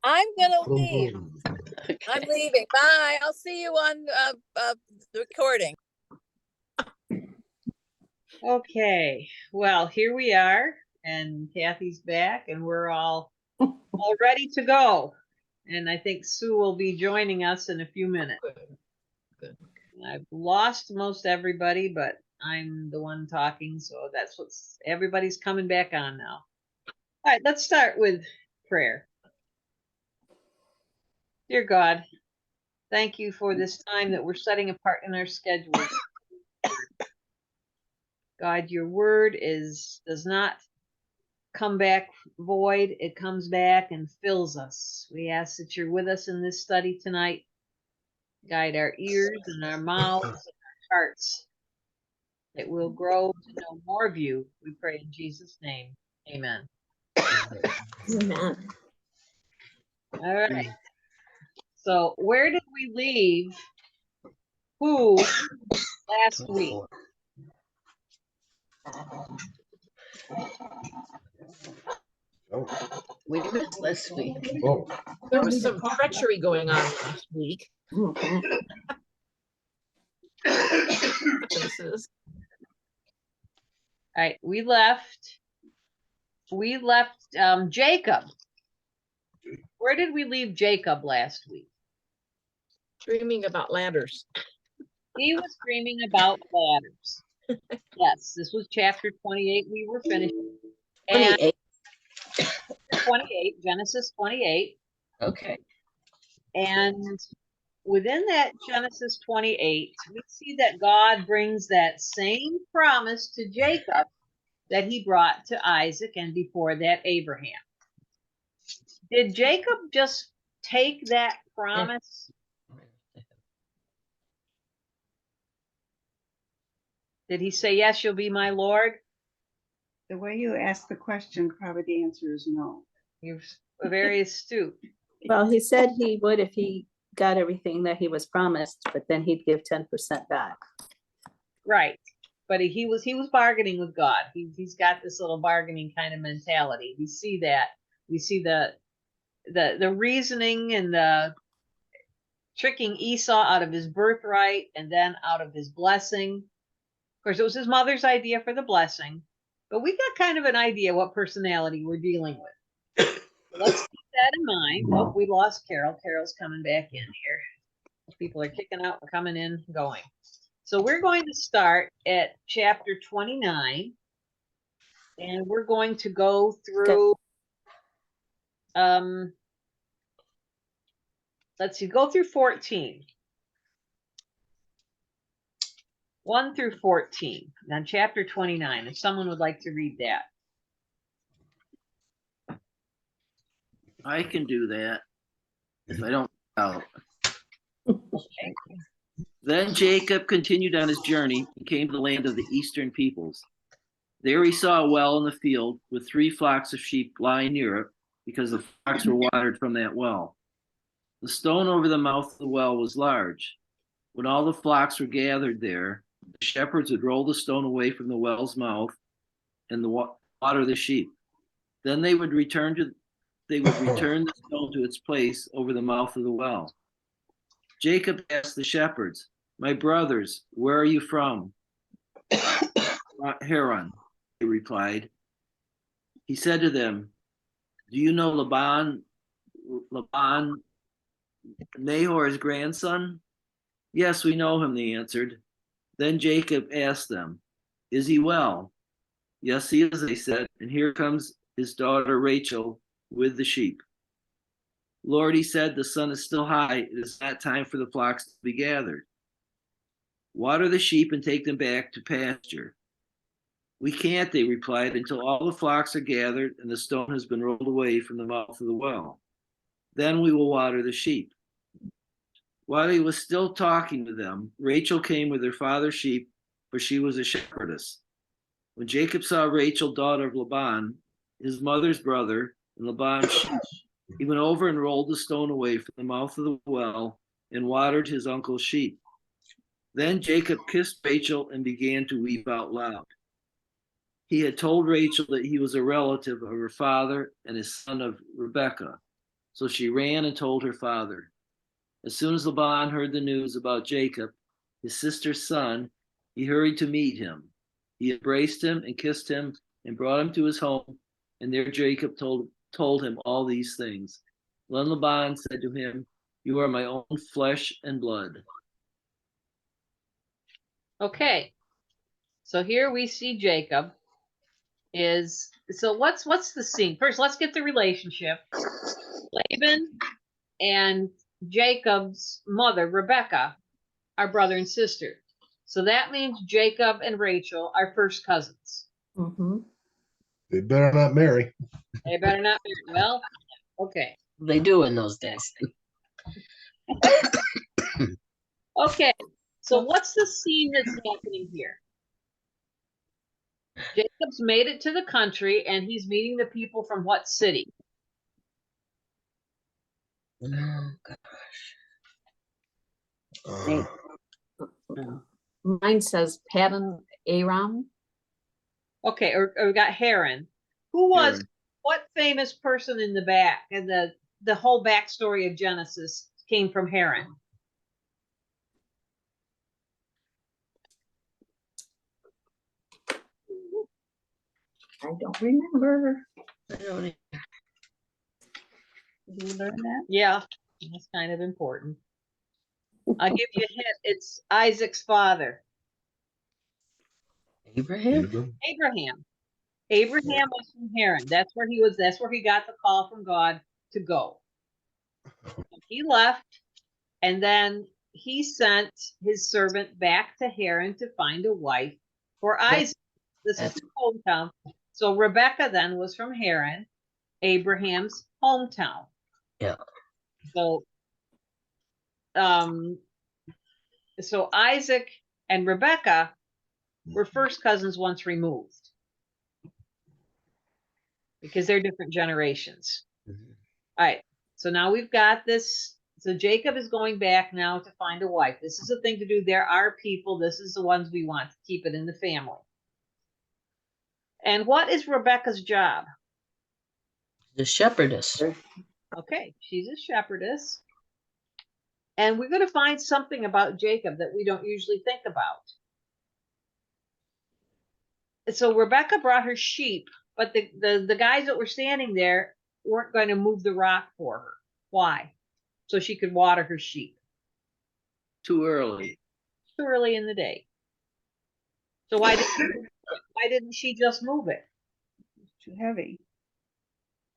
I'm gonna leave. Okay. I'm leaving. Bye. I'll see you on the recording. Okay, well, here we are, and Kathy's back, and we're all ready to go. And I think Sue will be joining us in a few minutes. Good. I've lost most everybody, but I'm the one talking, so that's what's everybody's coming back on now. All right, let's start with prayer. Dear God, thank you for this time that we're setting apart in our schedule. God, your word does not come back void. It comes back and fills us. We ask that you're with us in this study tonight. Guide our ears and our mouths and our hearts, that we'll grow to know more of you. We pray in Jesus' name. Amen. Amen. All right. So where did we leave who last week? We missed last week. Oh, There was some treachery going on last week. Mhm. Places. All right, we left Jacob. Where did we leave Jacob last week? Dreaming about ladders. He was dreaming about ladders. Yes, this was chapter 28. We were finishing. And 28. 28, Genesis 28. Okay. And within that Genesis 28, we see that God brings that same promise to Jacob that he brought to Isaac, and before that, Abraham. Did Jacob just take that promise? Did he say, yes, you'll be my Lord? The way you ask the question, probably the answer is no. You're very astute. Well, he said he would if he got everything that he was promised, but then he'd give 10% back. Right. But he was bargaining with God. He's got this little bargaining kind of mentality. We see that. We see the reasoning and the tricking Esau out of his birthright and then out of his blessing. Of course, it was his mother's idea for the blessing, but we got kind of an idea what personality we're dealing with. So let's keep that in mind. Oh, we lost Carol. Carol's coming back in here. People are kicking out and coming in, going. So we're going to start at chapter 29, and we're going to go through, let's see, go through 14. 1 through 14 on chapter 29, if someone would like to read that. I can do that if I don't out. Okay. Then Jacob continued on his journey and came to the land of the eastern peoples. There he saw a well in the field with 3 flocks of sheep lying near it, because the flocks were watered from that well. The stone over the mouth of the well was large. When all the flocks were gathered there, the shepherds would roll the stone away from the well's mouth and water the sheep. Then they would return the stone to its place over the mouth of the well. Jacob asked the shepherds, "My brothers, where are you from?" "Haran," they replied. He said to them, "Do you know Laban, Nahor's grandson?" "Yes, we know him," they answered. Then Jacob asked them, "Is he well?" "Yes, he is," they said, "and here comes his daughter Rachel with the sheep." "Lord," he said, "the sun is still high. It is not time for the flocks to be gathered. Water the sheep and take them back to pasture." "We can't," they replied, "until all the flocks are gathered and the stone has been rolled away from the mouth of the well. Then we will water the sheep." While he was still talking to them, Rachel came with her father's sheep, for she was a shepherdess. When Jacob saw Rachel, daughter of Laban, his mother's brother, and Laban's sheep, he went over and rolled the stone away from the mouth of the well and watered his uncle's sheep. Then Jacob kissed Rachel and began to weep out loud. He had told Rachel that he was a relative of her father and his son of Rebekah. So she ran and told her father. As soon as Laban heard the news about Jacob, his sister's son, he hurried to meet him. He embraced him and kissed him and brought him to his home. And there Jacob told him all these things. Then Laban said to him, "You are my own flesh and blood." Okay. So here we see Jacob is, so what's the scene? First, let's get the relationship. Laban and Jacob's mother, Rebecca, are brother and sister. So that means Jacob and Rachel are first cousins. Mhm. They better not marry. They better not be. Well, okay. They do in those days. Okay. So what's the scene that's happening here? Jacob's made it to the country and he's meeting the people from what city? Oh, gosh. Mine says Paddan Aram. Okay, or we got Haran. Who was Haran. what famous person in the back and the whole backstory of Genesis came from Haran? I don't remember. I don't e- Did you learn that? Yeah, that's kind of important. I'll give you a hint. It's Isaac's father, Abraham? Abraham. Abraham was from Haran. That's where he was. That's where he got the call from God to go. He left, and then he sent his servant back to Haran to find a wife for Isaac. This is his hometown. So Rebecca then was from Haran, Abraham's hometown. Yeah. So, so Isaac and Rebecca were first cousins once removed because they're different generations. Mhm. All right. So now we've got this. So Jacob is going back now to find a wife. This is the thing to do. There are people. This is the ones we want to keep it in the family. And what is Rebecca's job? The shepherdess. Okay, she's a shepherdess. And we're going to find something about Jacob that we don't usually think about. So Rebecca brought her sheep, but the guys that were standing there weren't going to move the rock for her. Why? So she could water her sheep. Too early. Too early in the day. So why didn't she just move it? Too heavy.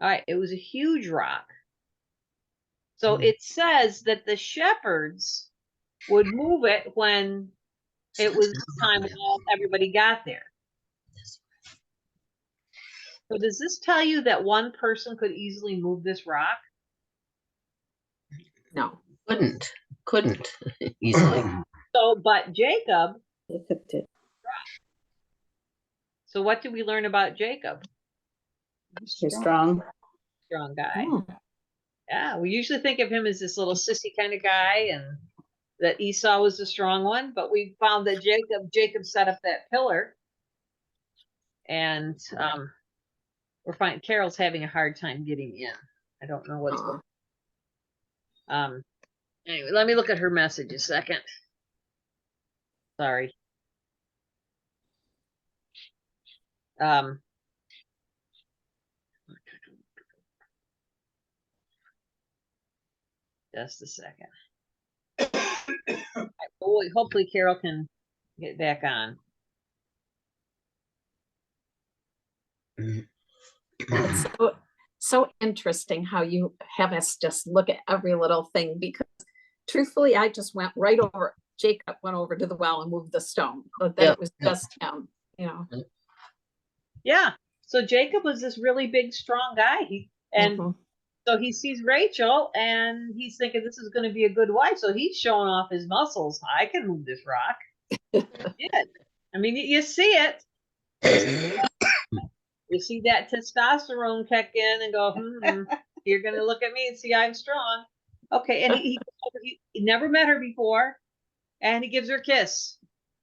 All right, it was a huge rock. So it says that the shepherds would move it when it was time when everybody got there. So does this tell you that one person could easily move this rock? No. Couldn't easily. So, but Jacob, Jacob did. so what did we learn about Jacob? He's strong. Strong guy. Oh, Yeah, we usually think of him as this little sissy kind of guy and that Esau was the strong one, but we found that Jacob set up that pillar. And we're finding Carol's having a hard time getting in. I don't know what's going on. Anyway, let me look at her message a second. Sorry. Just a second. Hopefully Carol can get back on. it's so interesting how you have us just look at every little thing, because truthfully, I just went right over. Jacob went over to the well and moved the stone, but then it was just him, you know. Yeah. So Jacob was this really big, strong guy. Mhm. So he sees Rachel and he's thinking this is going to be a good wife. So he's showing off his muscles. I can move this rock. Yeah. I mean, you see it. You see that testosterone kick in and go, you're going to look at me and see I'm strong. Okay. And he never met her before. And he gives her a kiss.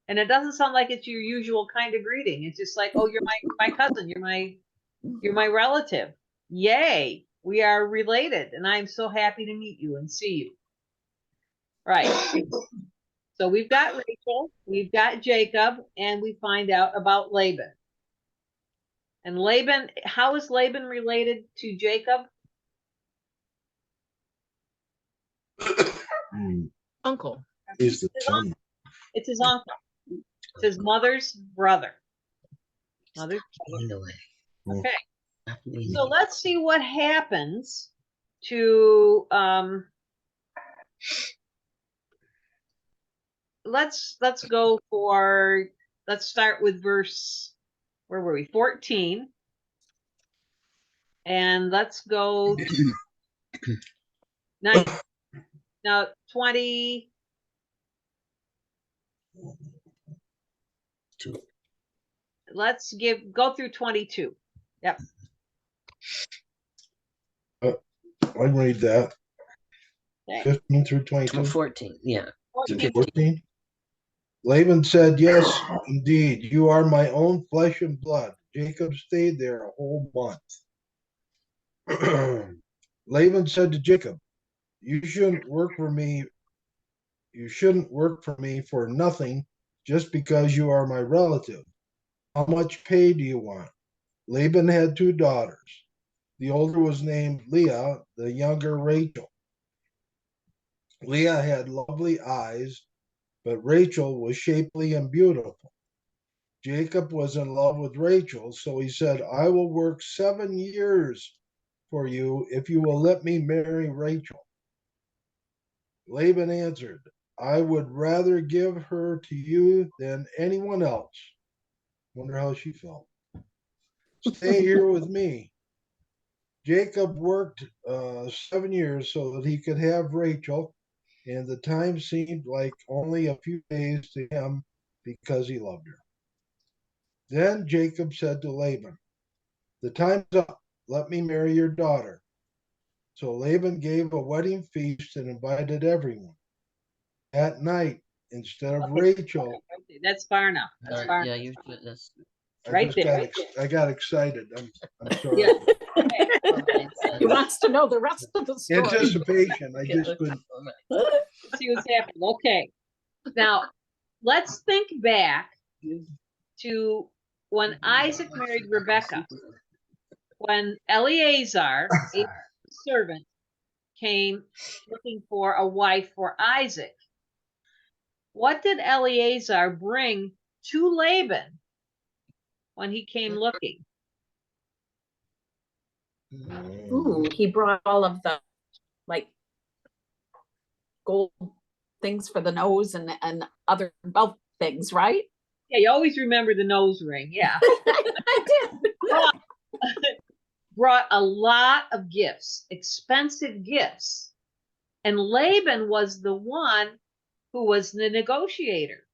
And it doesn't sound like it's your usual kind of greeting. It's just like, oh, you're my cousin. You're my relative. Yay. We are related, and I'm so happy to meet you and see you. Right. So we've got Rachel, we've got Jacob, and we find out about Laban. And Laban, how is Laban related to Jacob? Uncle. He's the son. It's his uncle. It's his mother's brother. Mother's brother. Anyway. Okay. So let's see what happens to let's go for, let's start with verse, where were we? 14. And let's go to 9. Now 20. Let's go through 22. Yep. I read that. Okay. 15 through 22. 14, yeah. 14. 14. Laban said, yes, indeed, you are my own flesh and blood. Jacob stayed there a whole month. Laban said to Jacob, you shouldn't work for me. You shouldn't work for me for nothing just because you are my relative. How much pay do you want? Laban had 2 daughters. The older was named Leah, the younger Rachel. Leah had lovely eyes, but Rachel was shapely and beautiful. Jacob was in love with Rachel, so he said, I will work 7 years for you if you will let me marry Rachel. Laban answered, I would rather give her to you than anyone else. Wonder how she felt. Stay here with me. Jacob worked 7 years so that he could have Rachel, and the time seemed like only a few days to him because he loved her. Then Jacob said to Laban, the time's up. Let me marry your daughter. So Laban gave a wedding feast and invited everyone. At night, instead of Rachel, That's far enough. That's far Yeah, enough. that's Right there. I got excited. I'm sorry. Yeah. He wants to know the rest of the story. Anticipation. I just couldn't. Let's see what's happening. Okay. Now, let's think back to when Isaac married Rebekah. When Eleazar, a servant, came looking for a wife for Isaac, what did Eleazar bring to Laban when he came looking? Ooh, he brought all of the like gold things for the nose and other belt things, right? Yeah, you always remember the nose ring. Yeah. I did. Brought a lot of gifts, expensive gifts. And Laban was the one who was the negotiator.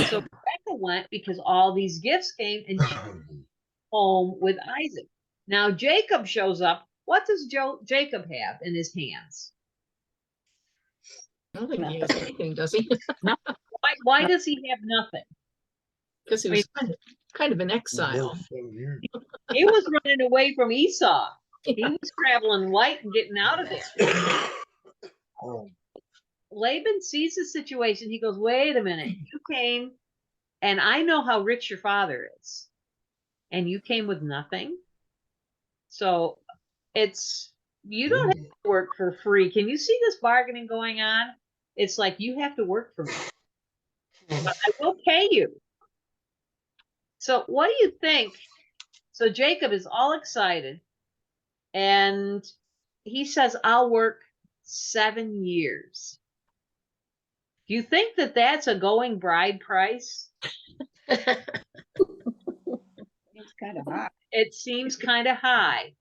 So Rebecca went because all these gifts came and she went home with Isaac. Now Jacob shows up. What does Jacob have in his hands? I don't think he has anything, does he? Why does he have nothing? Because he was kind of in exile. He was running away from Esau. He was traveling light and getting out of there. Laban sees the situation. He goes, wait a minute. You came, and I know how rich your father is. And you came with nothing. So you don't have to work for free. Can you see this bargaining going on? It's like, you have to work for me. But I will pay you. So what do you think? So Jacob is all excited. And he says, I'll work 7 years. Do you think that that's a going bride price? It's kind of hot. It seems kind of high.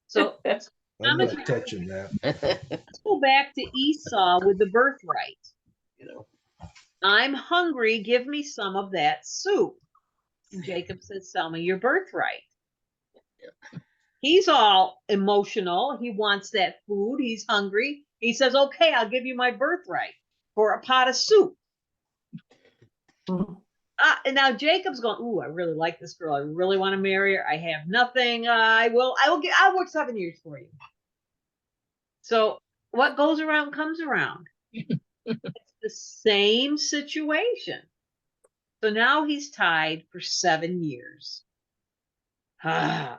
So I'm not touching that. let's go back to Esau with the birthright. I'm hungry. Give me some of that soup. And Jacob says, sell me your birthright. He's all emotional. He wants that food. He's hungry. He says, okay, I'll give you my birthright for a pot of soup. And now Jacob's going, ooh, I really like this girl. I really want to marry her. I have nothing. I'll work 7 years for you. So what goes around comes around. It's the same situation. So now he's tied for 7 years. 7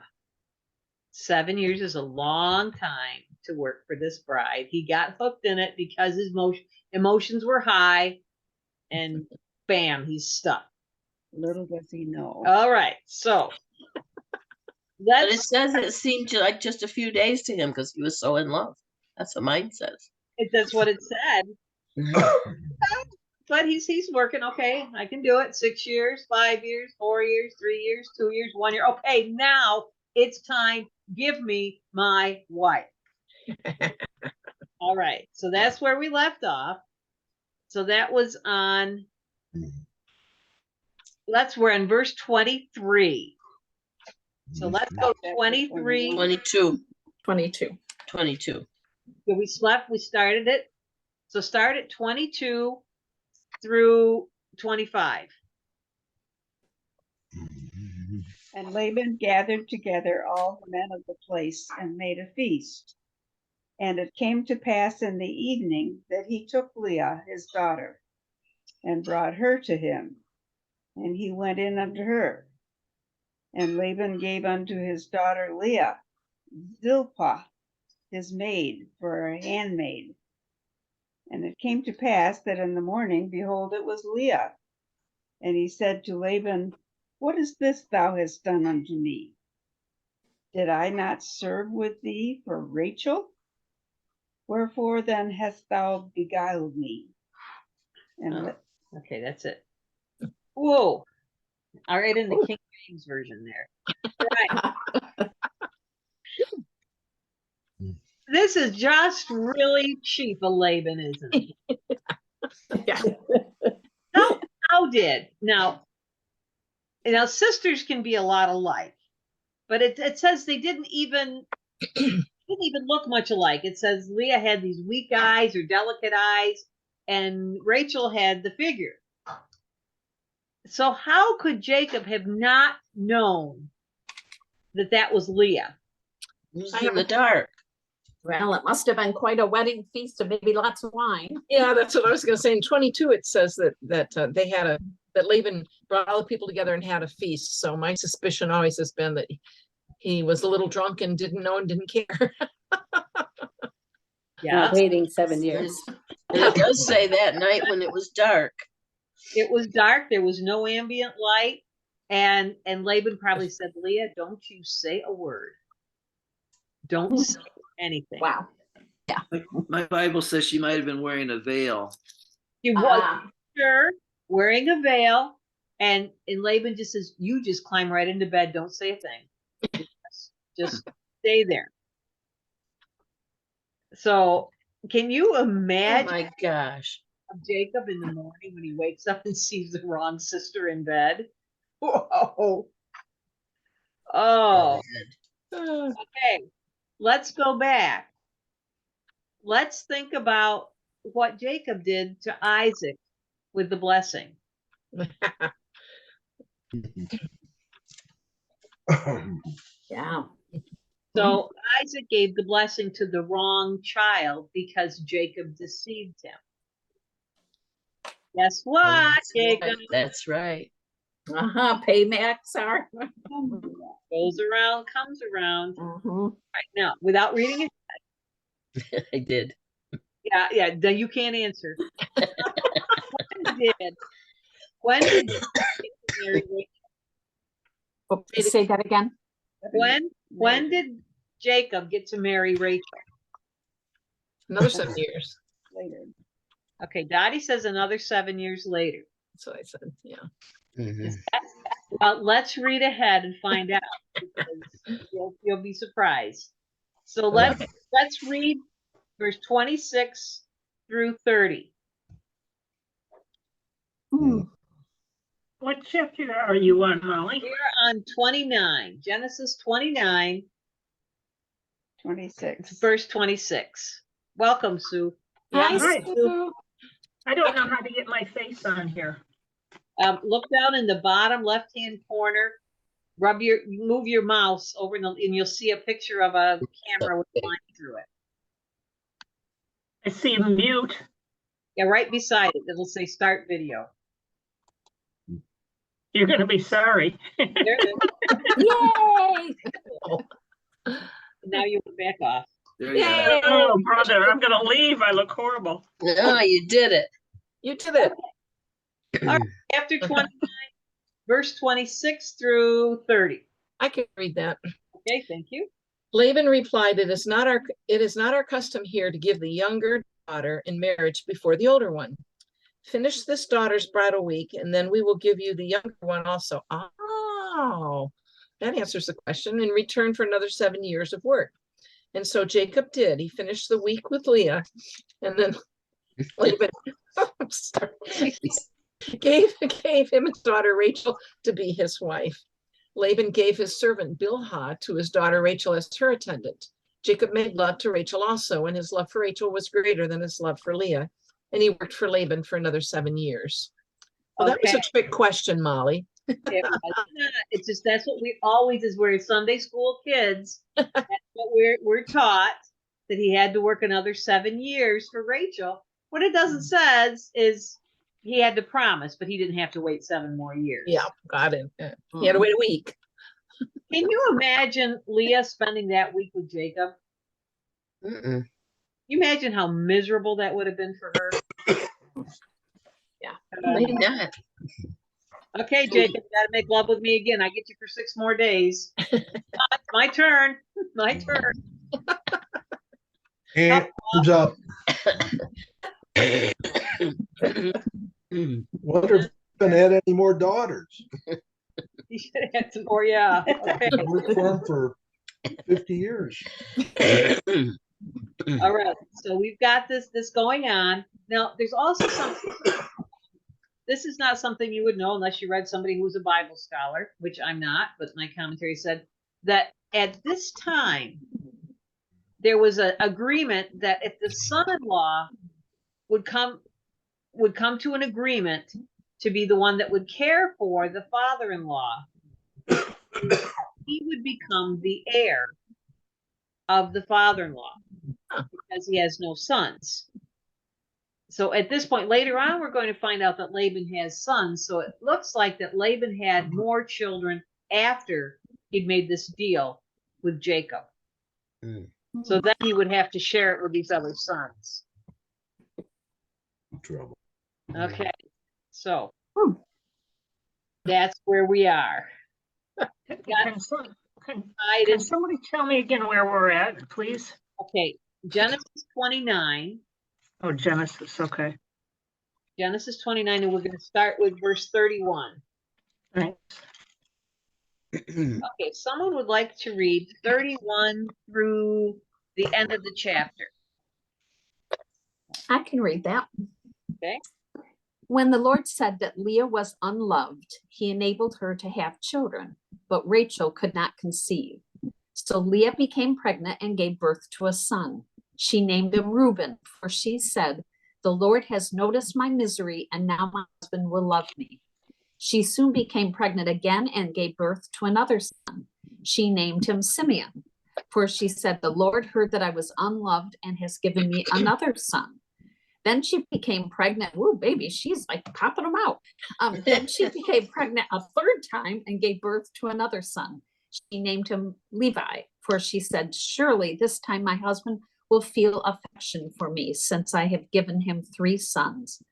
years is a long time to work for this bride. He got hooked in it because his emotions were high, and bam, he's stuck. Little does he know. All right, so But it let's. says it seemed like just a few days to him because he was so in love. That's what mine says. That's what it said. But he's working. Okay, I can do it. 6 years, 5 years, 4 years, 3 years, 2 years, 1 year. Okay, now it's time. Give me my wife. All right, so that's where we left off. So that was on. We're in verse 23. So let's go 23. 22. 22. 22. So we started it. So start at 22 through 25. And Laban gathered together all the men of the place and made a feast. And it came to pass in the evening that he took Leah, his daughter, and brought her to him. And he went in unto her. And Laban gave unto his daughter Leah Zilpah, his maid, for a handmaid. And it came to pass that in the morning, behold, it was Leah. And he said to Laban, What is this thou hast done unto me? Did I not serve with thee for Rachel? Wherefore then hast thou beguiled me? And Okay, that's it. Whoa. All right, in the King James version there. Right. This is just really cheap of Laban, isn't it? Yeah. How did? Now, sisters can be a lot alike, but it says they didn't even look much alike. It says Leah had these weak eyes or delicate eyes, and Rachel had the figure. So how could Jacob have not known that was Leah? He was in the dark. Well, it must have been quite a wedding feast and maybe lots of wine. Yeah, that's what I was gonna say. In 22, it says that they had that Laban brought all the people together and had a feast. So my suspicion always has been that he was a little drunk and didn't know and didn't care. Yeah, Waiting 7 years. And it does say that night when it was dark. it was dark. There was no ambient light, and Laban probably said, "Leah, don't you say a word. Don't say anything." Wow. My Bible says she might have been wearing a veil. He was sure wearing a veil, and Laban just says, "You just climb right into bed. Don't say a thing. Just stay there." So, can you Oh imagine my gosh. Jacob in the morning when he wakes up and sees the wrong sister in bed? Whoa! Oh, okay. Let's go back. Let's think about what Jacob did to Isaac with the blessing. Yeah. So Isaac gave the blessing to the wrong child because Jacob deceived him. Guess what, Jacob? That's right. Paybacks are. Goes around, comes around. Mhm. Right now, without reading it. I did. Yeah, then you can't answer. When did marry Rachel? Say that again. When did Jacob get to marry Rachel? Another 7 years. later. Okay, Dottie says another 7 years later. That's what I said. Yeah. Mhm. Let's read ahead and find out. Because you'll be surprised. So let's read verse 26 through 30. What chapter are you on, Molly? We're on 29, Genesis 29, 26. verse 26. Welcome, Sue. Hi, Hi, Sue. I don't know how to get my face on here. Look down in the bottom left-hand corner. Move your mouse over and you'll see a picture of a camera with a line through it. I see mute. Yeah, right beside it, it'll say start video. You're gonna be sorry. There it Yay! is. Now you went back off. There you go. Yay! Oh, brother, I'm gonna leave. I look horrible. No, you did it. You did it. After 29, verse 26 through 30. I can read that. Okay, thank you. Laban replied, it is not our custom here to give the younger daughter in marriage before the older one. Finish this daughter's bridal week, and then we will give you the younger one also. Oh, that answers the question. In return for another 7 years of work. And so Jacob did. He finished the week with Leah, and then Laban I'm sorry, gave him his daughter Rachel to be his wife. Laban gave his servant Bilhah to his daughter Rachel as her attendant. Jacob made love to Rachel also, and his love for Rachel was greater than his love for Leah. And he worked for Laban for another 7 years. Well, that was a trick question, Molly. It was not. It's just that's what we always is. We're Sunday school kids. That's what we're taught, that he had to work another 7 years for Rachel. What it doesn't says is he had to promise, but he didn't have to wait 7 more years. Yeah, got it. He had to wait a week. Can you imagine Leah spending that week with Jacob? Mm-mm. You imagine how miserable that would have been for her? Yeah. Maybe not. Okay, Jacob, you gotta make love with me again. I get you for 6 more days. My turn. My turn. Hands up. Wonder if Ben had any more daughters. You should have had some more, yeah. Okay. I worked for him for 50 years. All right. So we've got this going on. Now, there's also something. This is not something you would know unless you read somebody who was a Bible scholar, which I'm not, but my commentary said that at this time, there was an agreement that if the son-in-law would come to an agreement to be the one that would care for the father-in-law, he would become the heir of the father-in-law because he has no sons. So at this point, later on, we're going to find out that Laban has sons. So it looks like that Laban had more children after he'd made this deal with Jacob. Mm. So then he would have to share it with these other sons. Trouble. Okay. So that's where we are. Can somebody tell me again where we're at, please? Okay. Genesis 29. Oh, Genesis, okay. Genesis 29, and we're going to start with verse 31. Thanks. Okay, someone would like to read 31 through the end of the chapter. I can read that. Okay. When the Lord said that Leah was unloved, he enabled her to have children, but Rachel could not conceive. So Leah became pregnant and gave birth to a son. She named him Reuben, for she said, "The Lord has noticed my misery, and now my husband will love me." She soon became pregnant again and gave birth to another son. She named him Simeon, for she said, "The Lord heard that I was unloved and has given me another son." Then she became pregnant. Ooh, baby, she's like popping them out. Then she became pregnant a third time and gave birth to another son. She named him Levi, for she said, "Surely this time my husband will feel affection for me, since I have given him 3 sons."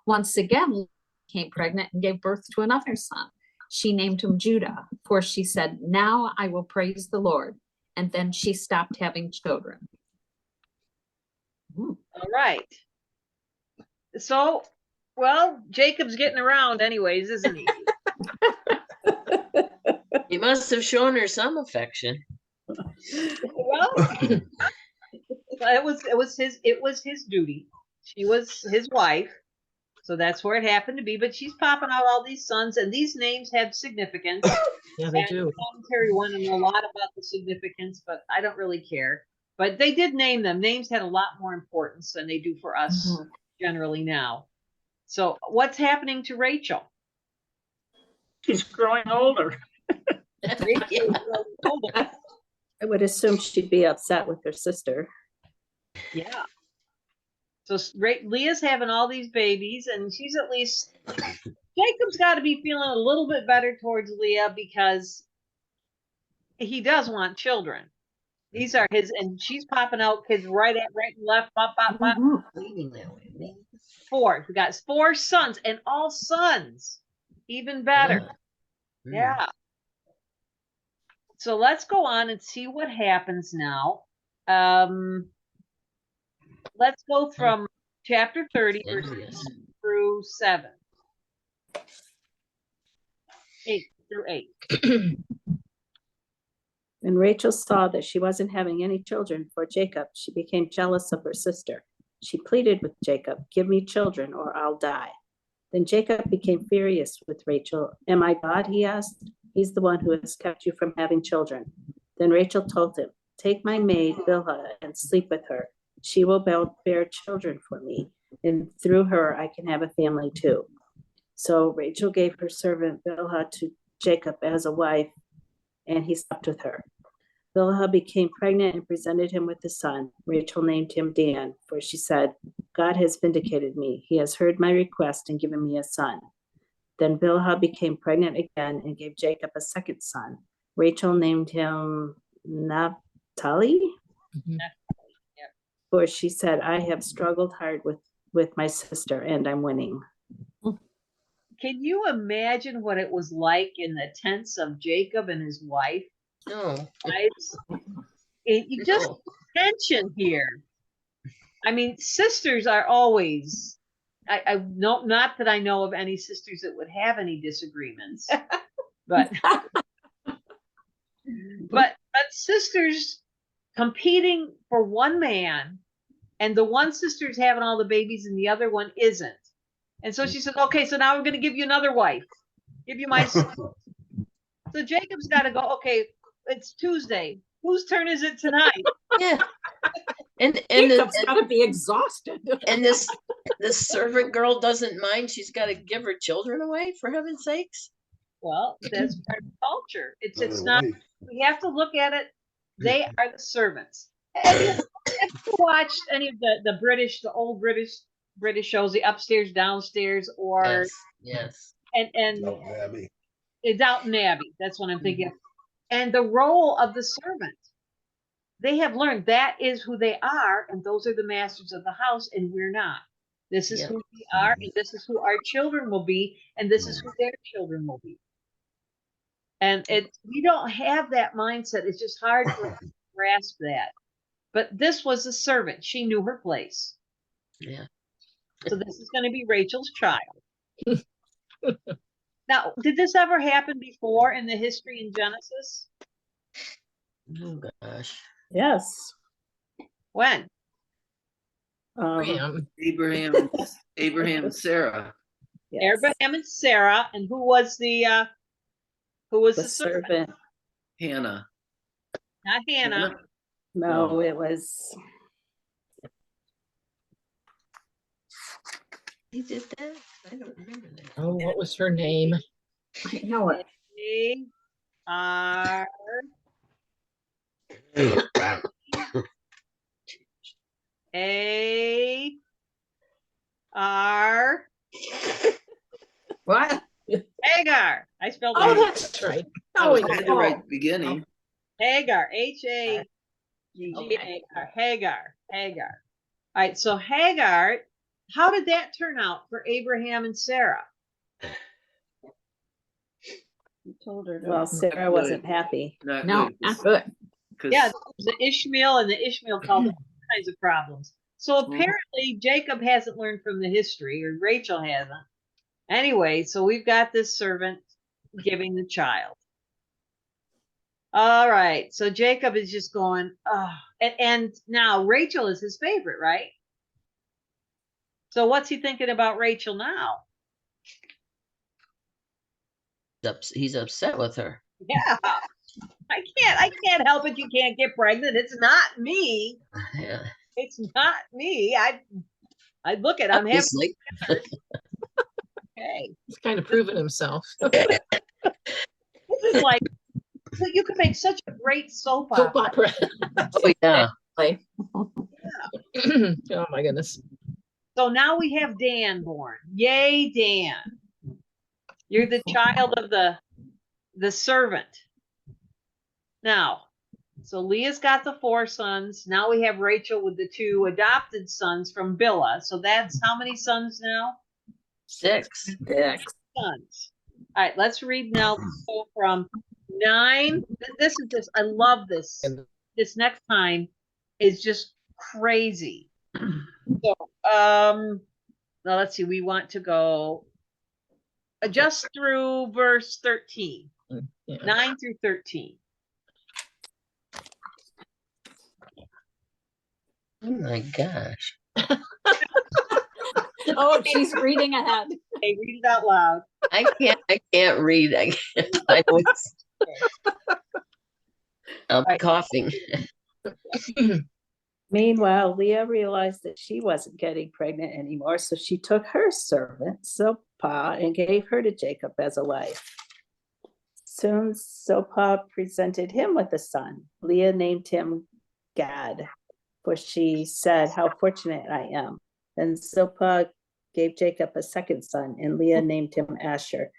Once again, became pregnant and gave birth to another son. She named him Judah, for she said, "Now I will praise the Lord." And then she stopped having children. All right. So, well, Jacob's getting around anyways, isn't he? He must have shown her some affection. Well, it was his duty. She was his wife, so that's where it happened to be. But she's popping out all these sons, and these names have significance. Yeah, they And do. the commentary wanted to know a lot about the significance, but I don't really care. But they did name them. Names had a lot more importance than they do for us generally now. So what's happening to Rachel? She's growing older. I would assume she'd be upset with her sister. Yeah. So Leah's having all these babies, and she's at least Jacob's got to be feeling a little bit better towards Leah because he does want children. These are his, and she's popping out kids right and left, pop, pop, pop. Mhm. Leading that way. man. Four. We got 4 sons, and all sons. Even better. Yeah. So let's go on and see what happens now. Let's go from chapter 30 verses Envious. 1 through 7. 8 through 8. When Rachel saw that she wasn't having any children for Jacob, she became jealous of her sister. She pleaded with Jacob, "Give me children or I'll die." Then Jacob became furious with Rachel. "Am I God?" he asked. "He's the one who has kept you from having children." Then Rachel told him, "Take my maid Bilhah and sleep with her. She will bear children for me, and through her I can have a family too." So Rachel gave her servant Bilhah to Jacob as a wife, and he slept with her. Bilhah became pregnant and presented him with a son. Rachel named him Dan, for she said, "God has vindicated me. He has heard my request and given me a son." Then Bilhah became pregnant again and gave Jacob a second son. Rachel named him Naphtali, for she said, "I have struggled hard with my sister and I'm winning." Can you imagine what it was like in the tents of Jacob and his wife? No. Guys? You just No. tension here. I mean, sisters are always. I know, not that I know of any sisters that would have any disagreements, but but sisters competing for one man, and the one sister's having all the babies and the other one isn't. And so she said, "Okay, so now we're going to give you another wife. Give you my son." So Jacob's got to go, "Okay, it's Tuesday. Whose turn is it tonight?" Yeah. And Jacob's gotta be exhausted. and this servant girl doesn't mind. She's got to give her children away, for heaven's sakes. Well, that's part of the culture. It's not. We have to look at it. They are the servants. Have you watched any of the old British shows, the Upstairs, Downstairs, or Yes. and Downton Abbey. Downton Abbey? That's what I'm thinking of. And the role of the servant. They have learned that is who they are, and those are the masters of the house, and we're not. This is who we are, and this is who our children will be, and this is who their children will be. And we don't have that mindset. It's just hard for us to grasp that. But this was a servant. She knew her place. Yeah. So this is going to be Rachel's child. Now, did this ever happen before in the history in Genesis? Oh gosh. Yes. When? Graham. Abraham and Sarah. Yes. Abraham and Sarah, and who was the servant? servant. Hannah. Not Hannah. No, it was He did that? I don't remember that. Oh, what was her name? I know it. A-R. A-R. What? Hagar. I spelled Oh, it. that's right. I Oh, was yeah. at the right beginning. Hagar. H-A-G-G-A-R. Hagar. Hagar. All right. So Hagar, how did that turn out for Abraham and Sarah? He told her to. well, Sarah wasn't happy. Not No, good, not good. 'cause- Yeah, the Ishmael, and the Ishmael caused all kinds of problems. So apparently Jacob hasn't learned from the history, or Rachel hasn't. Anyway, so we've got this servant giving the child. All right, so Jacob is just going, oh, and now Rachel is his favorite, right? So what's he thinking about Rachel now? He's upset with her. Yeah, I can't help it. You can't get pregnant. It's not me. Yeah. It's not me. I look at. I'm happy. Obviously. Okay. He's kind of proven himself. This is like, so you could make such a great soap Soap opera. opera. Oh, yeah. Oh my goodness. So now we have Dan born. Yay, Dan. You're the child of the servant. Now, so Leah's got the 4 sons. Now we have Rachel with the 2 adopted sons from Bilhah. So that's how many sons now? 6. Sons. All right, let's read now. So from 9. This is just, I love this. This next time is just crazy. So, now let's see. We want to go just through verse 13, Yeah. 9 through 13. Oh my gosh. Oh, she's reading ahead. Hey, read it out loud. I can't read. I was, I'm Right. coughing. Meanwhile, Leah realized that she wasn't getting pregnant anymore, so she took her servant, Zilpah, and gave her to Jacob as a wife. Soon Zilpah presented him with a son. Leah named him Gad, for she said, "How fortunate I am." Then Zilpah gave Jacob a second son, and Leah named him Asher,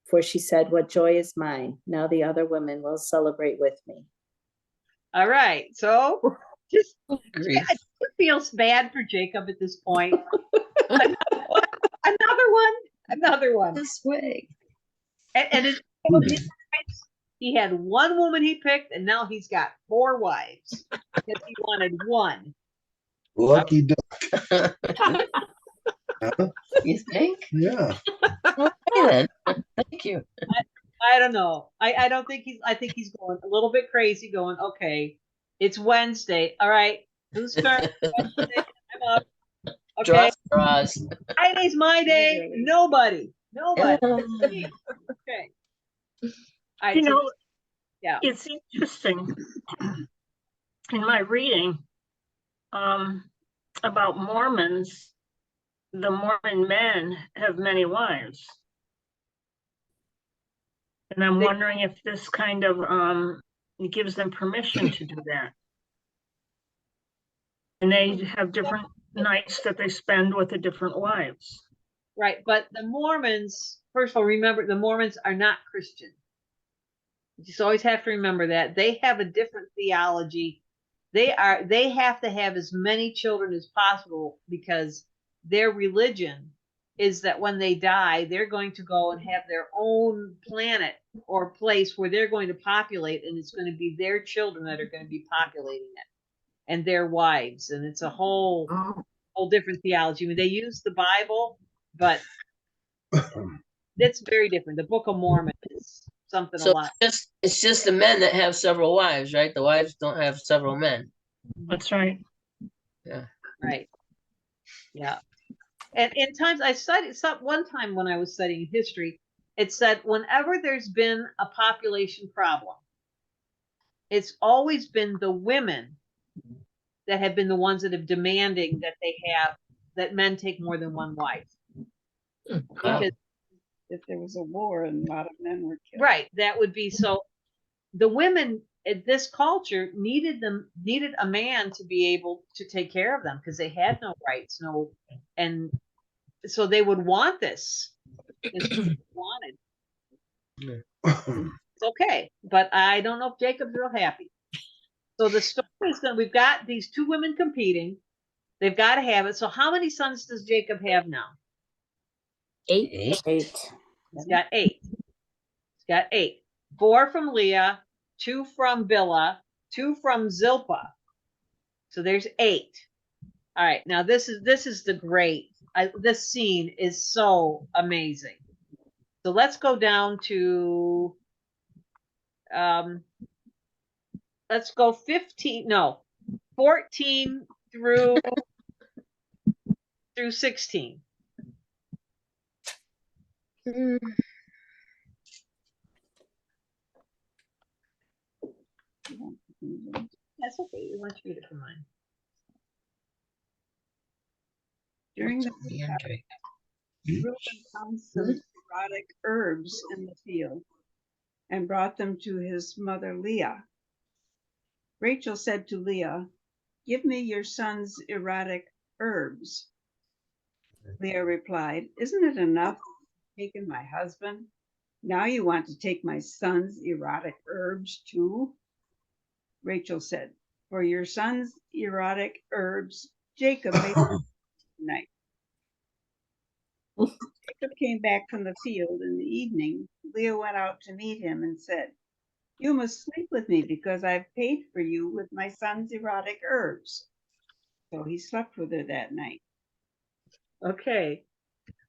for she said, "What joy is mine! Now the other women will celebrate with me." All right. So just Grief. it feels bad for Jacob at this point. Another one. This way. And he had one woman he picked, and now he's got 4 wives because he wanted one. Lucky duck. You think? Yeah. Okay then. Thank you. I don't know. I don't think I think he's going a little bit crazy going, okay, it's Wednesday. All right. Who's turn? Wednesday, I'm up. Okay. Draws. Friday's my day. Nobody. Okay. All right. You so- know, yeah. it's interesting in my reading about Mormons. The Mormon men have many wives. And I'm wondering if this kind of gives them permission to do that. And they have different nights that they spend with the different wives. Right. But the Mormons, first of all, remember the Mormons are not Christian. You just always have to remember that. They have a different theology. They have to have as many children as possible because their religion is that when they die, they're going to go and have their own planet or place where they're going to populate, and it's going to be their children that are going to be populating it and their wives. And it's a whole different theology. I mean, they use the Bible, but it's very different. The Book of Mormon is something a So lot. it's just the men that have several wives, right? The wives don't have several men. That's right. Yeah. Right. Yeah. And in times I studied one time when I was studying history, it said whenever there's been a population problem, it's always been the women that have been the ones that have demanding that men take more than one wife. Because If there was a war and a lot of men were killed. right, that would be so. The women in this culture needed a man to be able to take care of them because they had no rights, and so they would want this. This is what they wanted. It's okay, but I don't know if Jacob's real happy. So the story is that we've got these 2 women competing. They've got to have it. So how many sons does Jacob have now? 8. 8. He's got 8. He's got 8. 4 from Leah, 2 from Bilhah, 2 from Zilpah. So there's 8. All right. Now this is the great. This scene is so amazing. So let's go down to. Let's go 14 through 16. That's okay. You want to read it from mine. During the Reuben found some erotic herbs in the field and brought them to his mother Leah. Rachel said to Leah, "Give me your son's erotic herbs." Leah replied, "Isn't it enough taking my husband? Now you want to take my son's erotic urge too?" Rachel said, "For your son's erotic herbs, Jacob made tonight." Jacob came back from the field in the evening. Leah went out to meet him and said, "You must sleep with me because I've paid for you with my son's erotic herbs." So he slept with her that night. Okay.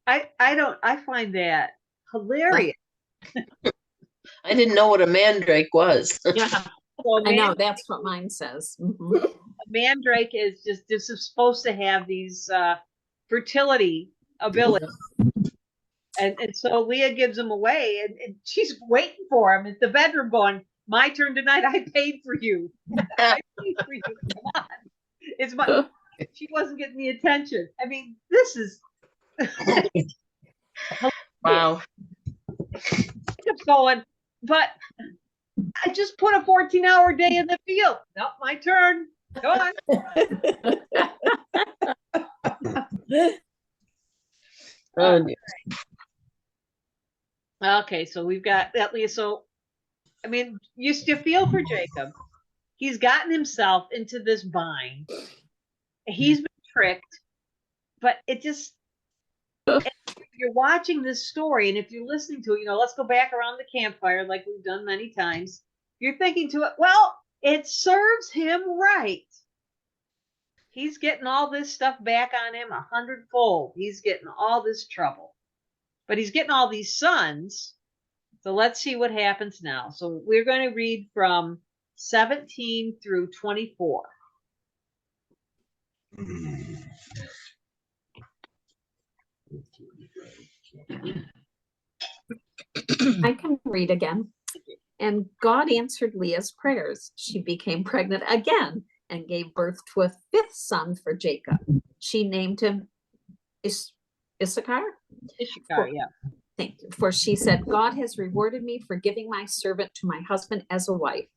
I find that hilarious. I didn't know what a mandrake was. Yeah, Well, I know, that's what mine says. Mhm. mandrake is just is supposed to have these fertility abilities. And so Leah gives him away, and she's waiting for him at the bedroom going, "My turn tonight. I paid for you. I paid for you. Come on." It's my, she wasn't getting the attention. I mean, this is Wow. kept going, but I just put a 14-hour day in the field. Nope, my turn. Go on. Oh, dear. Okay, so we've got at least, so I mean, you still feel for Jacob. He's gotten himself into this bind. He's been tricked, but it just, if you're watching this story, and if you're listening to it, let's go back around the campfire like we've done many times. You're thinking to it, well, it serves him right. He's getting all this stuff back on him 100-fold. He's getting all this trouble, but he's getting all these sons. So let's see what happens now. So we're going to read from 17 through 24. I can read again. And God answered Leah's prayers. She became pregnant again and gave birth to a fifth son for Jacob. She named him Issachar. Issachar, yeah. Thank you. For she said, God has rewarded me for giving my servant to my husband as a wife.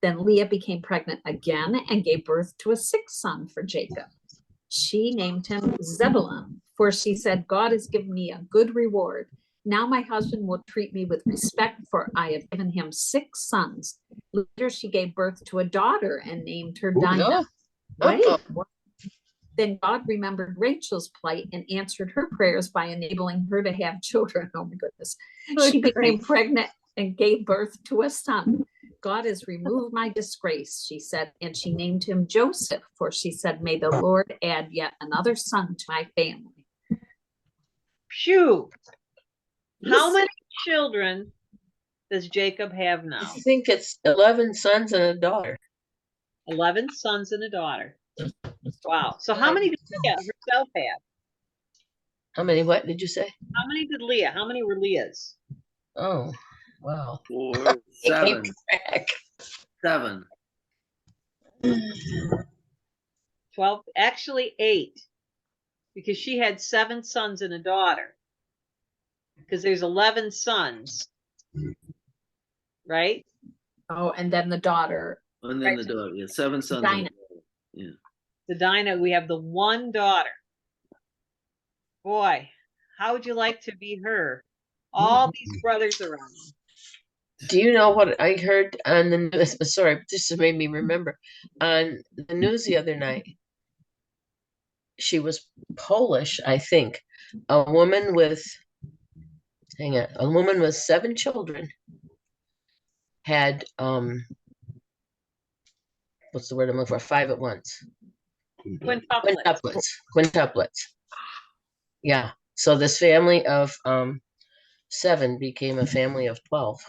Then Leah became pregnant again and gave birth to a sixth son for Jacob. She named him Zebulun, for she said, God has given me a good reward. Now my husband will treat me with respect, for I have given him six sons. Later she gave birth to a daughter and named her Dinah. Right? Then God remembered Rachel's plight and answered her prayers by enabling her to have children. Oh my goodness. She became pregnant and gave birth to a son. God has removed my disgrace, she said, and she named him Joseph, for she said, may the Lord add yet another son to my family. Phew. How many children does Jacob have now? I think it's 11 sons and a daughter. 11 sons and a daughter. Wow. So how many did Leah herself have? How many? What did you say? How many did Leah? How many were Leah's? Oh, wow. 4, 7, 7. 12, actually 8, because she had 7 sons and a daughter. Because there's 11 sons, right? Oh, and then the daughter. And then the daughter. Yeah, 7 sons. Dinah. Yeah. The Dinah, we have the one daughter. Boy, how would you like to be her? All these brothers around. Do you know what I heard on the news? Sorry, this made me remember. On the news the other night, she was Polish, I think. A woman with 7 children had what's the word I'm looking for? 5 at once. Quintuplets. Yeah. So this family of 7 became a family of 12.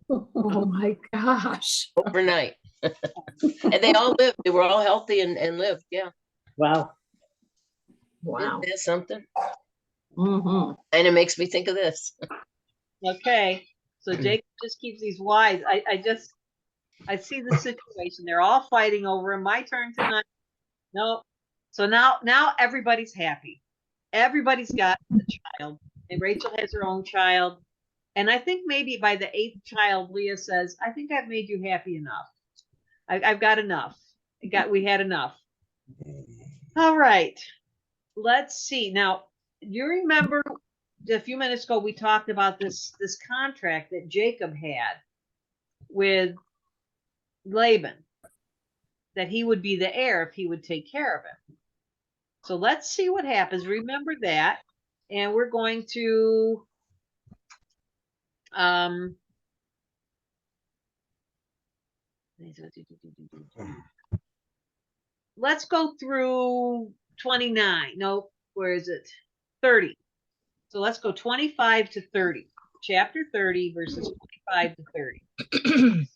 Oh my gosh. Overnight. And they all lived. They were all healthy and lived. Yeah. Wow. Wow. Isn't that something? Mm-hmm. And it makes me think of this. Okay. So Jacob just keeps these wives. I see the situation. They're all fighting over him. My turn tonight. No. So now everybody's happy. Everybody's got a child. And Rachel has her own child. And I think maybe by the 8th child, Leah says, I think I've made you happy enough. I've got enough. We had enough. All right. let's see. Now, you remember a few minutes ago we talked about this contract that Jacob had with Laban, that he would be the heir if he would take care of him. So let's see what happens. Remember that, and we're going to let's go through 29. Nope, where is it? 30. So let's go 25 to 30. Chapter 30, verses 25 to 30.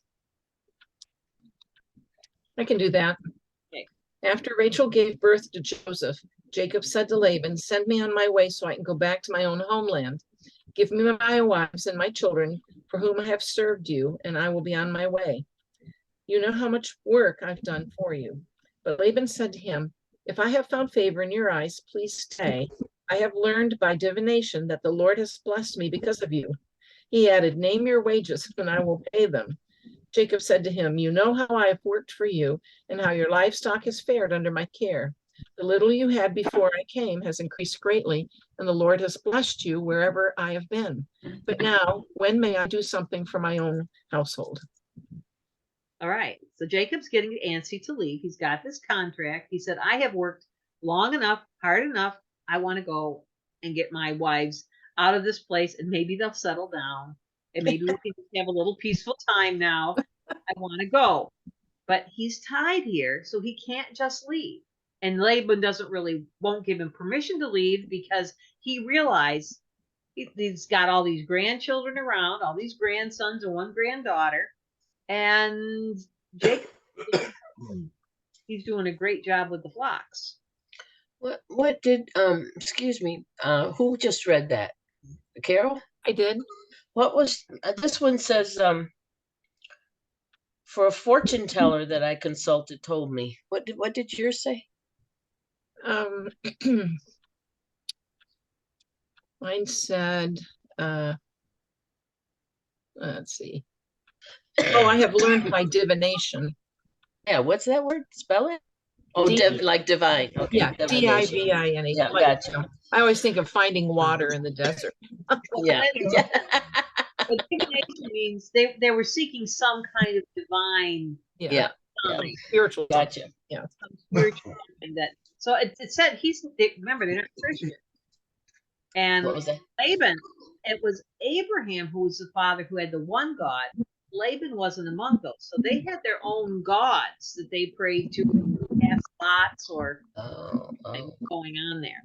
I can do that. Okay. After Rachel gave birth to Joseph, Jacob said to Laban, "Send me on my way so I can go back to my own homeland. Give me my wives and my children for whom I have served you, and I will be on my way. You know how much work I've done for you." But Laban said to him, "If I have found favor in your eyes, please stay. I have learned by divination that the Lord has blessed me because of you." He added, "Name your wages and I will pay them." Jacob said to him, "You know how I have worked for you and how your livestock has fared under my care. The little you had before I came has increased greatly, and the Lord has blessed you wherever I have been. But now, when may I do something for my own household?" All right. So Jacob's getting antsy to leave. He's got this contract. He said, "I have worked long enough, hard enough. I want to go and get my wives out of this place, and maybe they'll settle down, and maybe we can have a little peaceful time now. I want to go." But he's tied here, so he can't just leave. And Laban won't give him permission to leave because he realized he's got all these grandchildren around, all these grandsons and one granddaughter. And Jacob, he's doing a great job with the flocks. What did excuse me, who just read that? Carol? I did. What was this one says for a fortune teller that I consulted told me. What did yours say? Mine said, let's see. Oh, I have learned by divination. Yeah, what's that word? Spell it? Oh, like divine. Okay. Yeah, divination. Divine. Yeah, Like, gotcha. I always think of finding water in the desert. Yeah. But divination means they were seeking some kind of divine Yeah. Some spiritual. Gotcha. Yeah. some spiritual something that. So it said remember they're not Christian. And What was that? Laban, it was Abraham who was the father who had the one God. Laban wasn't among those, so they had their own gods that they prayed to, cast lots or going on there.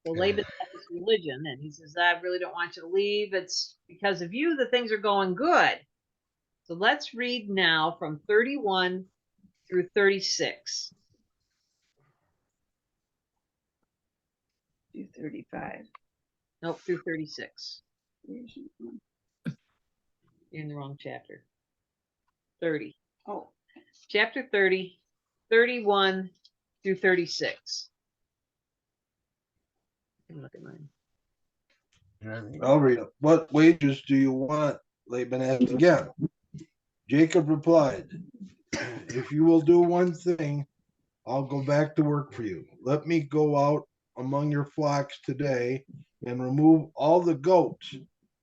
So Laban had this religion, and he says, "I really don't want you to leave. It's because of you that things are going good." So let's read now from 31 through 36. Do 35. Nope, through 36. You're in the wrong chapter. 30. Oh, Chapter 30, 31 through 36. Look at mine. I'll read it. "What wages do you want?" Laban asked again. Jacob replied, "If you will do one thing, I'll go back to work for you. Let me go out among your flocks today and remove all the goats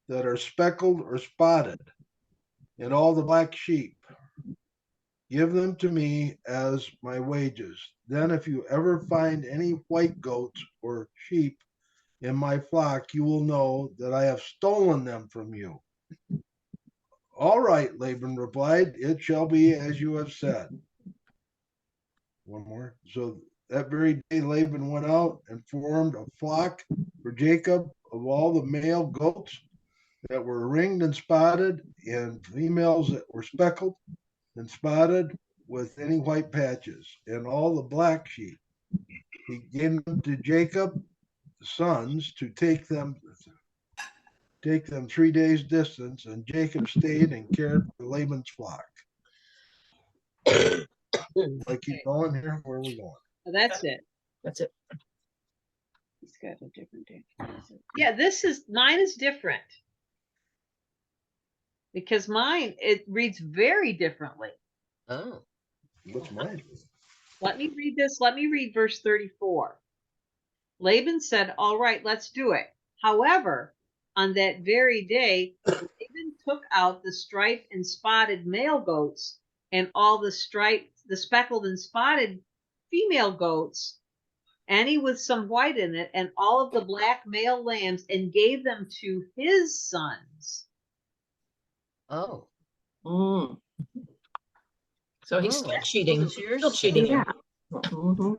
that are speckled or spotted and all the black sheep. Give them to me as my wages. Then if you ever find any white goats or sheep in my flock, you will know that I have stolen them from you." "All right," Laban replied, "it shall be as you have said." One more. So that very day Laban went out and formed a flock for Jacob of all the male goats that were ringed and spotted, and females that were speckled and spotted with any white patches, and all the black sheep. He gave them to Jacob's sons to take them 3 days distance, and Jacob stayed and cared for Laban's flock. I keep going here. Where are we going? So that's it. That's it. it's got a different date. Yeah, mine is different. Because mine, it reads very differently. Oh. What's mine? Let me read this. Let me read verse 34. Laban said, all right, let's do it. However, on that very day, Laban took out the striped and spotted male goats and all the speckled and spotted female goats, any with some white in it, and all of the black male lambs, and gave them to his sons. Oh. Mm. So he's still Oh, cheating. what does yours Still say? cheating. Yeah. Mhm.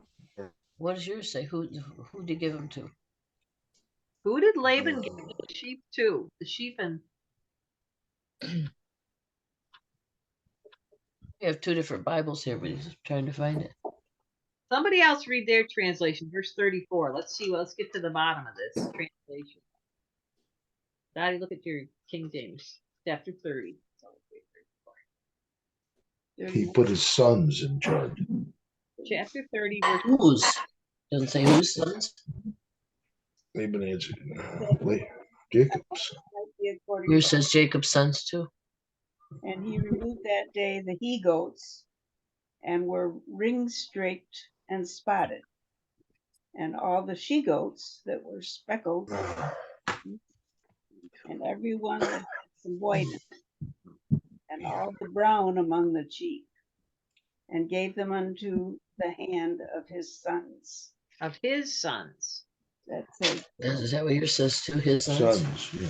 What does yours say? Who did you give them to? Who did Laban give the sheep to? The sheep and We have two different Bibles here, but he's trying to find it. somebody else read their translation, verse 34. Let's see. Let's get to the bottom of this translation. Daddy, look at your King James, chapter 30. He put his sons in charge. Chapter 30, verse Whose? Doesn't say whose sons. Laban answered, Jacob's. Yours says Jacob's sons too. And he removed that day the he goats, and were ring-streaked and spotted, and all the she goats that were speckled, and every one that had some white in it, and all the brown among the sheep, and gave them unto the hand of his sons. of his sons. That's it. Is that what yours says too? His sons. Sons, yeah.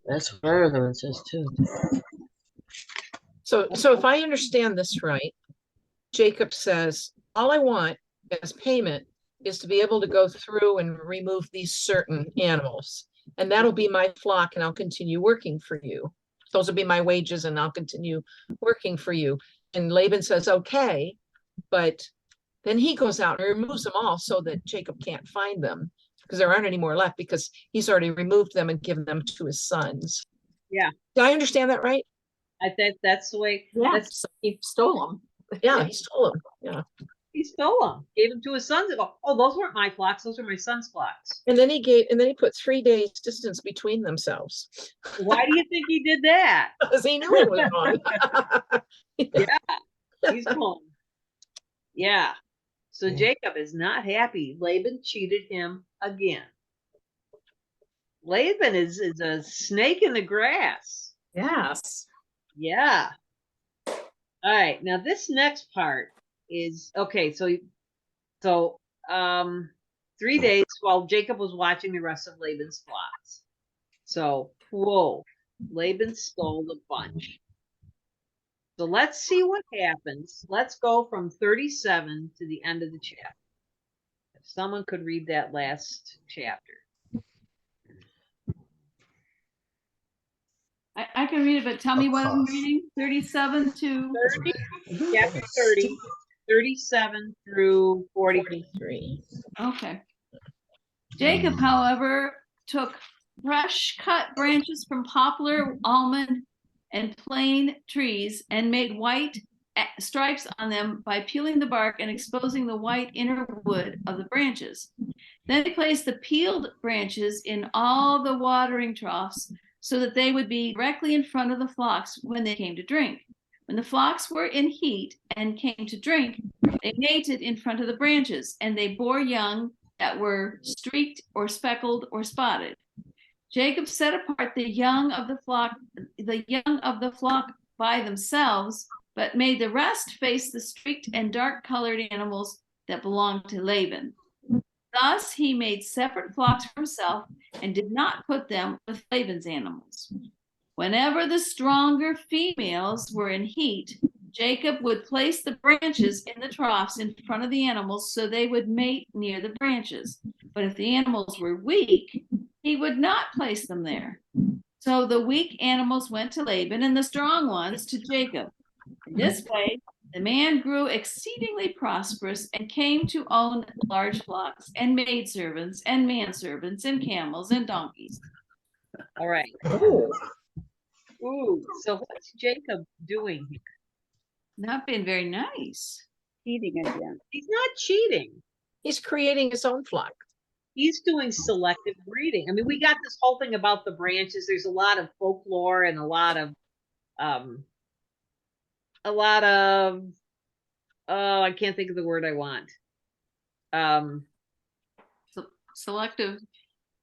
That's what our other one says too. So if I understand this right, Jacob says, all I want as payment is to be able to go through and remove these certain animals. And that'll be my flock, and I'll continue working for you. Those will be my wages, and I'll continue working for you. And Laban says, okay, but then he goes out and removes them all so that Jacob can't find them, because there aren't any more left, because he's already removed them and given them to his sons. Yeah. Did I understand that right? I think that's the way. Yeah, That's, so he stole them. Yeah, he stole them. Yeah. he stole them, gave them to his sons. And go, oh, those weren't my flocks; those are my son's flocks. And then he put 3 days distance between themselves. Why do you think he did that? Because he knew it was wrong. He's gone. Yeah. So Yeah. Jacob is not happy. Laban cheated him again. Laban is a snake in the grass. Yes. Yeah. All right. Now this next part is okay. So 3 days while Jacob was watching the rest of Laban's flocks. So whoa, Laban stole a bunch. So let's see what happens. Let's go from 37 to the end of the chapter. If someone could read that last chapter. I can read it, but tell me what I'm reading. 37 to 30, chapter 30, 37 through 43. 3. okay. Jacob, however, took fresh cut branches from poplar, almond, and plane trees and made white stripes on them by peeling the bark and exposing the white inner wood of the branches. Then he placed the peeled branches in all the watering troughs so that they would be directly in front of the flocks when they came to drink. When the flocks were in heat and came to drink, they mated in front of the branches, and they bore young that were streaked or speckled or spotted. Jacob set apart the young of the flock by themselves, but made the rest face the streaked and dark-colored animals that belonged to Laban. Thus he made separate flocks for himself and did not put them with Laban's animals. Whenever the stronger females were in heat, Jacob would place the branches in the troughs in front of the animals so they would mate near the branches. But if the animals were weak, he would not place them there. So the weak animals went to Laban and the strong ones to Jacob. In this way, the man grew exceedingly prosperous and came to own large flocks and maidservants and manservants and camels and donkeys. All right. Ooh, so what's Jacob doing here? Not being very nice. Cheating again. He's not cheating. He's creating his own flock. He's doing selective breeding. I mean, we got this whole thing about the branches. There's a lot of folklore and a lot of I can't think of the word I want. selective.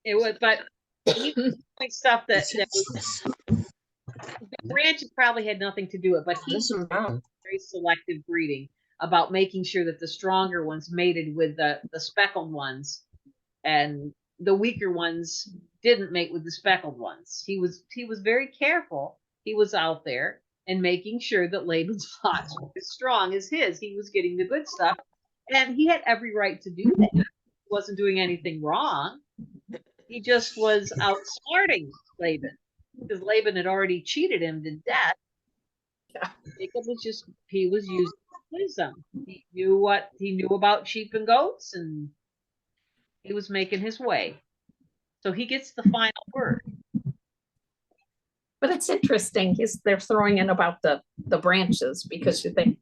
It was, but he was doing stuff that was, This the branches probably had nothing to do with it, but he is wrong. very selective breeding about making sure that the stronger ones mated with the speckled ones and the weaker ones didn't mate with the speckled ones. He was very careful. He was out there and making sure that Laban's flocks were as strong as his. He was getting the good stuff, and he had every right to do that. He wasn't doing anything wrong. He just was outsmarting Laban because Laban had already cheated him to death. Yeah. Jacob was using wisdom. He knew about sheep and goats, and he was making his way. So he gets the final word. But it's interesting, they're throwing in about the branches, because you think,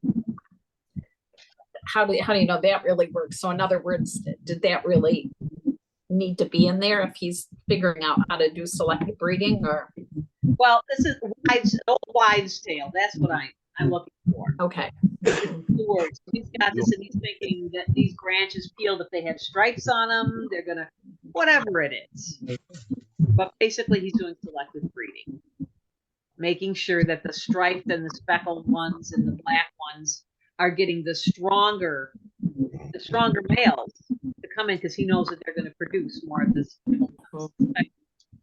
how do you know that really works? So in other words, did that really need to be in there if he's figuring out how to do selective breeding? Or Well, this is old wives' tale. That's what I'm looking for. okay. The words. He's got this, and he's thinking that these branches peeled, if they have stripes on them, they're gonna, whatever it is. But basically, he's doing selective breeding, making sure that the striped and the speckled ones and the black ones are getting the stronger males to come in, because he knows that they're going to produce more of this.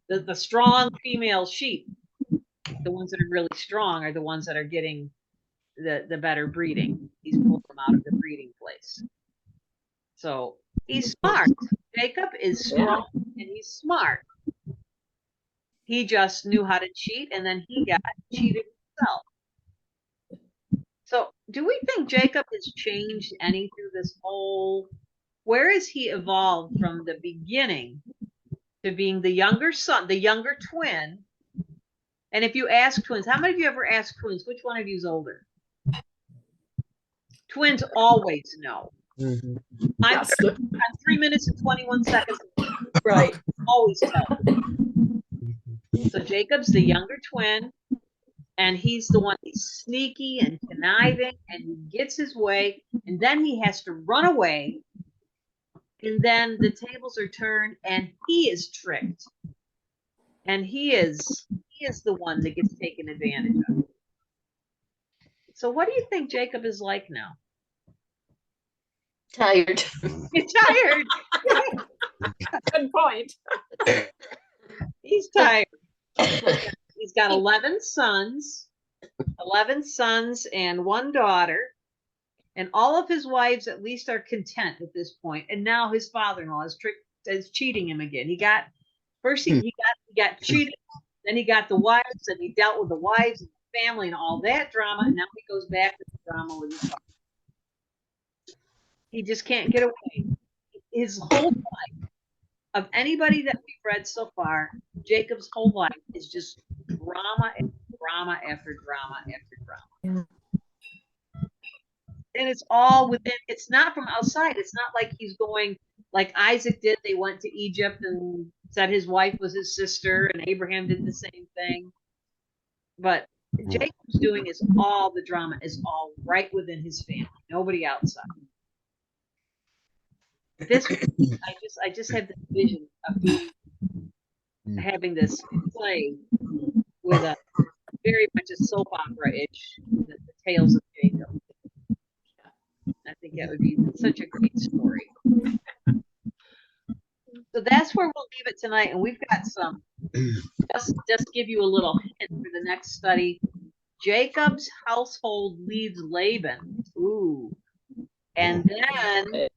The strong female sheep, the ones that are really strong, are the ones that are getting the better breeding. He's pulled them out of the breeding place. So he's smart. Jacob is strong and he's smart. He just knew how to cheat, and then he got cheated himself. So do we think Jacob has changed any through this whole, where has he evolved from the beginning to being the younger son, the younger twin? And if you ask twins, how many of you ever asked twins, which one of you is older? Twins always know. Mhm. I'm 3 minutes and 21 seconds. Right. Always tell. So Jacob's the younger twin, and he's the one, he's sneaky and conniving, and he gets his way, and then he has to run away, and then the tables are turned, and he is tricked, and he is the one that gets taken advantage of. So what do you think Jacob is like now? Tired. He's tired. Good point. He's tired. He's got 11 sons and one daughter, and all of his wives at least are content at this point. And now his father-in-law is cheating him again. He got cheated, then he got the wives, and he dealt with the wives and the family and all that drama, and now he goes back to the drama with his father. He just can't get away. His whole life, of anybody that we've read so far, Jacob's whole life is just drama after drama after drama after drama. And it's all within, it's not from outside. It's not like he's going like Isaac did. They went to Egypt and said his wife was his sister, and Abraham did the same thing. But Jacob's doing is all the drama is all right within his family, nobody outside. This, I just had this vision of having this play with a very much a soap opera-ish, the Tales of Jacob. I think that would be such a great story. So that's where we'll leave it tonight, and we've got some. Just give you a little hint for the next study. Jacob's household leads Laban. Ooh, and then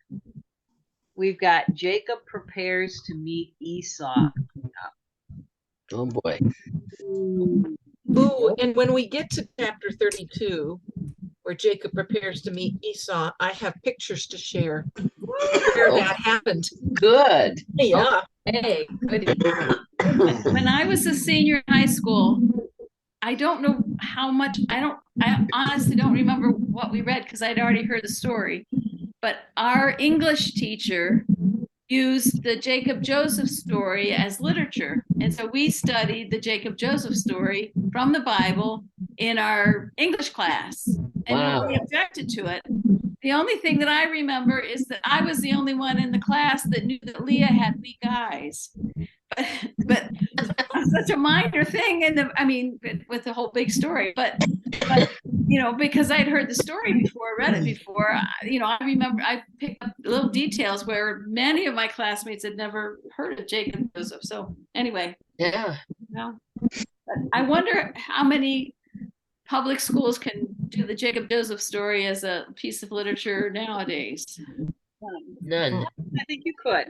we've got Jacob prepares to meet Esau. Oh boy. Ooh, and when we get to chapter 32, where Jacob prepares to meet Esau, I have pictures to share where that happened. Good. Yeah. Hey, good. When I was a senior in high school, I don't know how much, I honestly don't remember what we read because I'd already heard the story. But our English teacher used the Jacob Joseph story as literature. And so we studied the Jacob Joseph story from the Bible in our English class. And Wow. we objected to it The only thing that I remember is that I was the only one in the class that knew that Leah had weak eyes. But such a minor thing with the whole big story, but because I'd heard the story before, read it before, I remember I picked up little details where many of my classmates had never heard of Jacob Joseph. So anyway, Yeah. but I wonder how many public schools can do the Jacob Joseph story as a piece of literature nowadays. None. I think you could.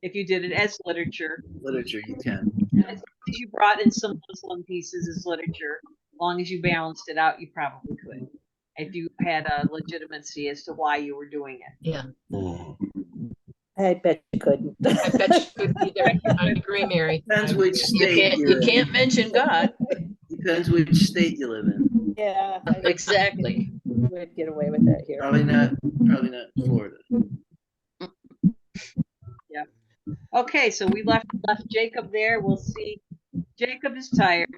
If you did it as literature. Literature, you can. As long as you brought in some Muslim pieces as literature, as long as you balanced it out, you probably could. If you had a legitimacy as to why you were doing it. Yeah, I bet you couldn't. I bet you could be there. I agree, Mary. Depends which You state you you're in. can't mention God. Depends which state you live in. Yeah, Exactly. would get away with that here. Probably not Florida. Okay, so we left Jacob there. We'll see. Jacob is tired.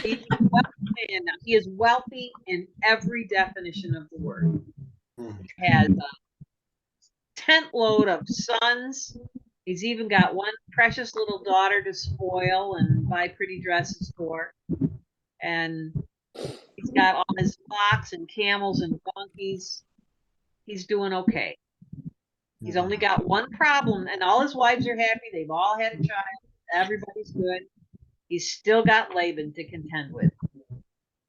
He's a wealthy man now. He is wealthy in every definition of the word. He has a tent load of sons. He's even got one precious little daughter to spoil and buy pretty dresses for. And he's got all his flocks and camels and donkeys. He's doing okay. He's only got one problem, and all his wives are happy. They've all had a child. Everybody's good. He's still got Laban to contend with.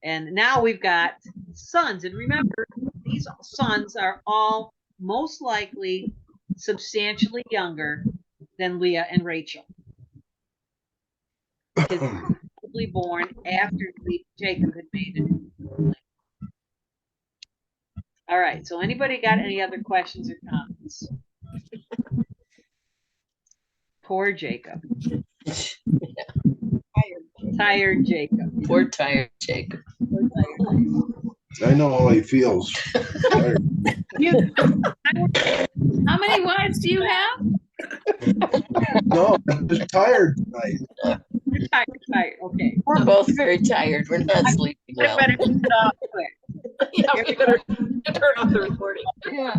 And now we've got sons. And remember, these sons are all most likely substantially younger than Leah and Rachel. Because they were probably born after Jacob had made it. All right, so anybody got any other questions or comments? Poor Jacob. Tired Jacob. Poor tired Jacob. I know how he feels. How many wives do you have? No, I'm just tired tonight. You're tired. Okay. We're both very tired. We're not sleeping I well. better get it off quick. Yeah, we better turn off the recording. Yeah.